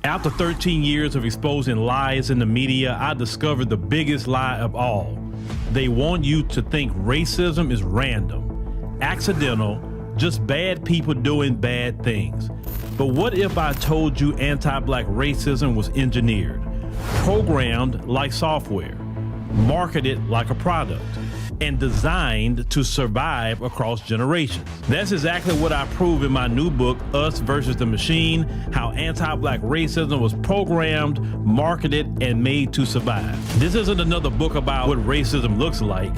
After 13 years of exposing lies in the media, I discovered the biggest lie of all. They want you to think racism is random, accidental, just bad people doing bad things. But what if I told you anti-black racism was engineered, programmed like software, marketed like a product, and designed to survive across generations? That's exactly what I prove in my new book, Us versus the Machine, How Anti-Black Racism Was Programmed, Marketed, and Made to Survive. This isn't another book about what racism looks like.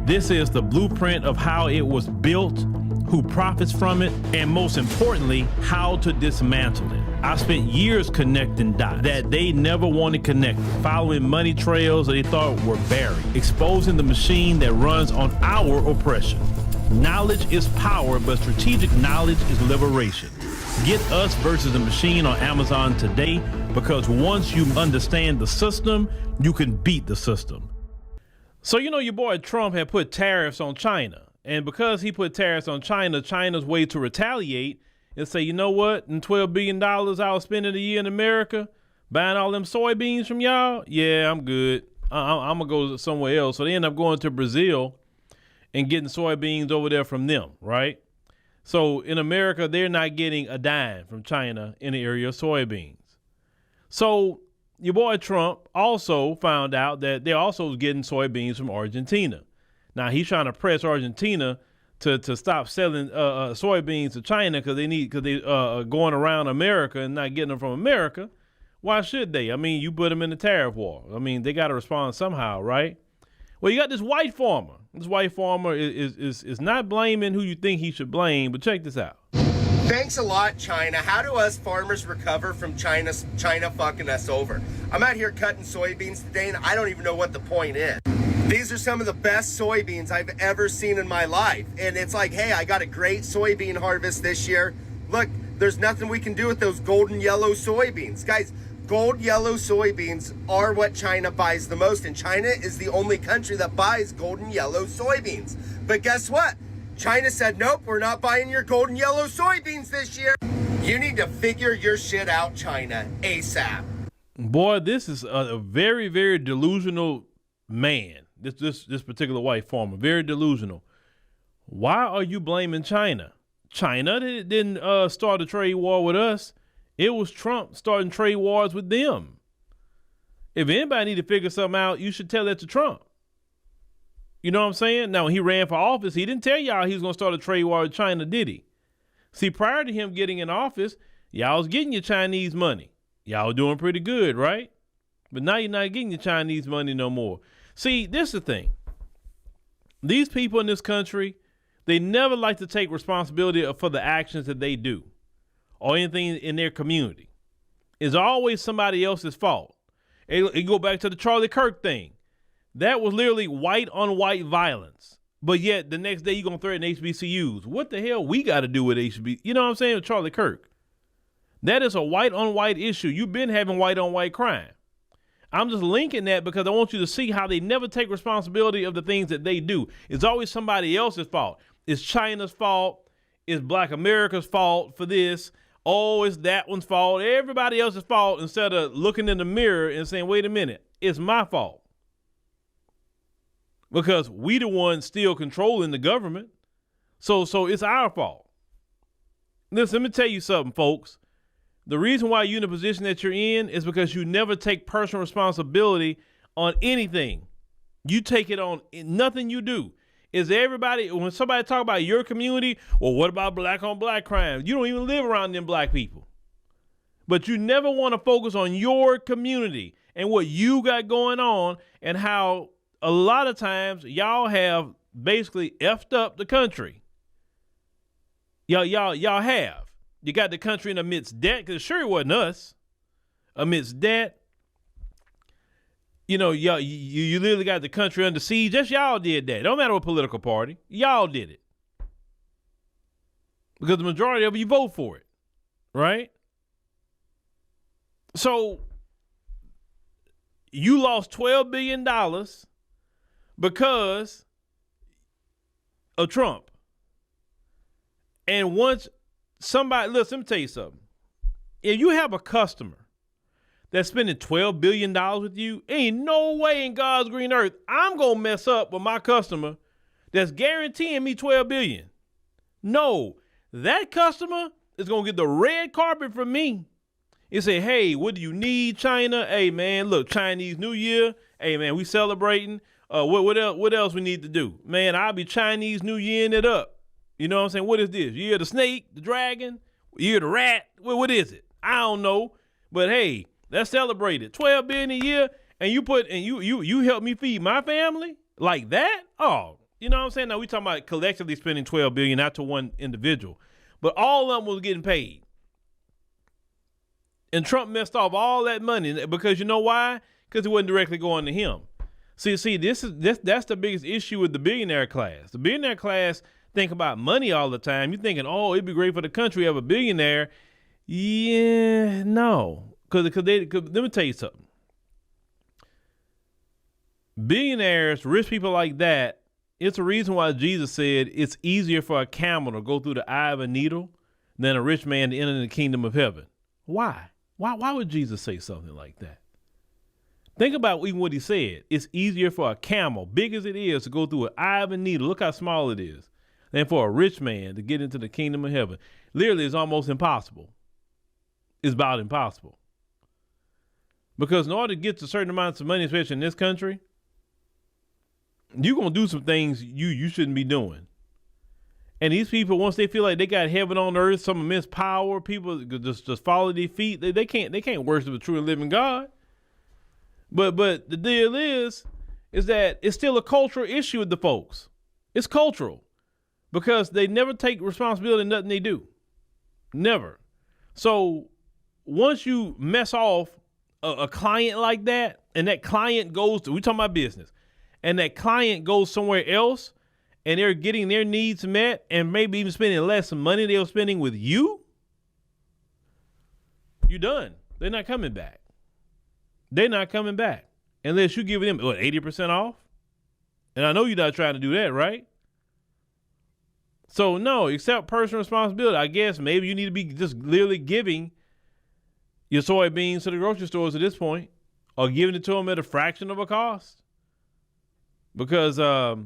This is the blueprint of how it was built, who profits from it, and most importantly, how to dismantle it. I spent years connecting dots that they never wanted connected, following money trails that they thought were buried, exposing the machine that runs on our oppression. Knowledge is power, but strategic knowledge is liberation. Get Us versus the Machine on Amazon today, because once you understand the system, you can beat the system. So your boy Trump had put tariffs on China. And because he put tariffs on China, China's way to retaliate and say, you know what, and $12 billion I was spending a year in America buying all them soybeans from y'all, yeah, I'm good. I'm going to go somewhere else. So they end up going to Brazil and getting soybeans over there from them, right? So in America, they're not getting a dime from China in the area of soybeans. So your boy Trump also found out that they're also getting soybeans from Argentina. Now he's trying to press Argentina to stop selling soybeans to China because they going around America and not getting them from America. Why should they? I mean, you put them in the tariff war. I mean, they got to respond somehow, right? Well, you got this white farmer. This white farmer is not blaming who you think he should blame, but check this out. Thanks a lot, China. How do us farmers recover from China fucking us over? I'm out here cutting soybeans today, and I don't even know what the point is. These are some of the best soybeans I've ever seen in my life. And it's like, hey, I got a great soybean harvest this year. Look, there's nothing we can do with those golden yellow soybeans. Guys, gold yellow soybeans are what China buys the most. And China is the only country that buys golden yellow soybeans. But guess what? China said, nope, we're not buying your golden yellow soybeans this year. You need to figure your shit out, China, ASAP. Boy, this is a very, very delusional man. This particular white farmer, very delusional. Why are you blaming China? China didn't start a trade war with us. It was Trump starting trade wars with them. If anybody need to figure something out, you should tell that to Trump. You know what I'm saying? Now, when he ran for office, he didn't tell y'all he was going to start a trade war with China, did he? See, prior to him getting in office, y'all was getting your Chinese money. Y'all was doing pretty good, right? But now you're not getting your Chinese money no more. See, this is the thing. These people in this country, they never like to take responsibility for the actions that they do or anything in their community. It's always somebody else's fault. It go back to the Charlie Kirk thing. That was literally white on white violence. But yet the next day you're going to threaten HBCUs. What the hell we got to do with HBCUs? You know what I'm saying? With Charlie Kirk. That is a white on white issue. You've been having white on white crime. I'm just linking that because I want you to see how they never take responsibility of the things that they do. It's always somebody else's fault. It's China's fault. It's Black America's fault for this. Oh, it's that one's fault. Everybody else's fault, instead of looking in the mirror and saying, wait a minute, it's my fault. Because we the ones still controlling the government. So it's our fault. Listen, let me tell you something, folks. The reason why you're in the position that you're in is because you never take personal responsibility on anything. You take it on nothing you do. Is everybody, when somebody talk about your community, well, what about black on black crime? You don't even live around them black people. But you never want to focus on your community and what you got going on, and how a lot of times y'all have basically effed up the country. Y'all have. You got the country in amidst debt, because sure it wasn't us. Amidst debt. You literally got the country under siege. Just y'all did that. Don't matter what political party. Y'all did it. Because the majority of you vote for it. Right? So you lost $12 billion because of Trump. And once somebody, listen, let me tell you something. If you have a customer that's spending $12 billion with you, ain't no way in God's green earth I'm going to mess up with my customer that's guaranteeing me $12 billion. No, that customer is going to get the red carpet from me and say, hey, what do you need, China? Hey, man, look, Chinese New Year. Hey, man, we celebrating. What else we need to do? Man, I'll be Chinese New Year'ing it up. You know what I'm saying? What is this? Year of the snake, the dragon, year of the rat? What is it? I don't know. But hey, let's celebrate it. $12 billion a year, and you help me feed my family like that? Oh, you know what I'm saying? Now we talking about collectively spending $12 billion, not to one individual. But all of them was getting paid. And Trump messed off all that money because you know why? Because it wasn't directly going to him. See, that's the biggest issue with the billionaire class. The billionaire class think about money all the time. You're thinking, oh, it'd be great for the country to have a billionaire. Yeah, no. Because let me tell you something. Billionaires, rich people like that, it's a reason why Jesus said it's easier for a camel to go through the eye of a needle than a rich man to enter the kingdom of heaven. Why? Why would Jesus say something like that? Think about even what he said. It's easier for a camel, big as it is, to go through an eye of a needle. Look how small it is. Than for a rich man to get into the kingdom of heaven. Literally, it's almost impossible. It's about impossible. Because in order to get to certain amounts of money, especially in this country, you're going to do some things you shouldn't be doing. And these people, once they feel like they got heaven on earth, some immense power, people just follow their feet. They can't worship a true and living God. But the deal is that it's still a cultural issue with the folks. It's cultural because they never take responsibility in nothing they do. Never. So once you mess off a client like that, and that client goes to, we talking about business, and that client goes somewhere else and they're getting their needs met and maybe even spending less money they were spending with you, you're done. They're not coming back. They're not coming back unless you're giving them, 80% off? And I know you're not trying to do that, right? So no, accept personal responsibility. I guess maybe you need to be just literally giving your soybeans to the grocery stores at this point, or giving it to them at a fraction of a cost. Because, I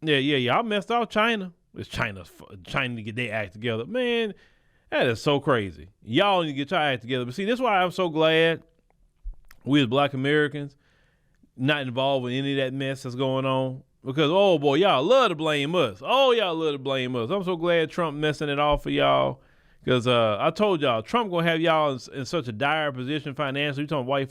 messed off China. It's China to get their act together. Man, that is so crazy. Y'all need to get your act together. But see, this is why I'm so glad we as Black Americans not involved with any of that mess that's going on. Because, oh boy, y'all love to blame us. Oh, y'all love to blame us. I'm so glad Trump messing it off for y'all. Because I told y'all, Trump going to have y'all in such a dire position financially. You're talking white